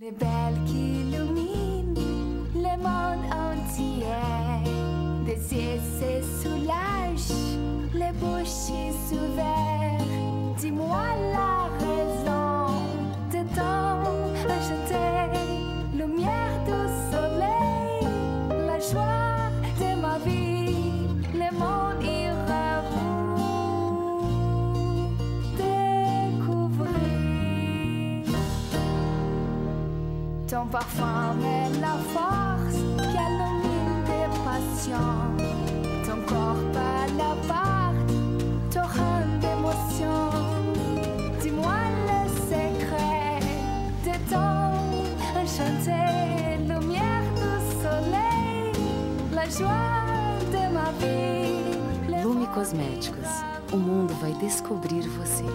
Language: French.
Les belles qui illuminent le monde entier. Des yeux se soulagent, les bouches ouvertes. Dis-moi la raison de ton enchanté. Lumière du soleil, la joie de ma vie. Le monde ira vous découvrir. Ton parfum est la force qui illumine tes passions. Ton corps par la part, torrent d'émotions. Dis-moi le secret de ton enchanté. Lumière du soleil, la joie de ma vie. Lume Cosméticos. O mundo vai descobrir você.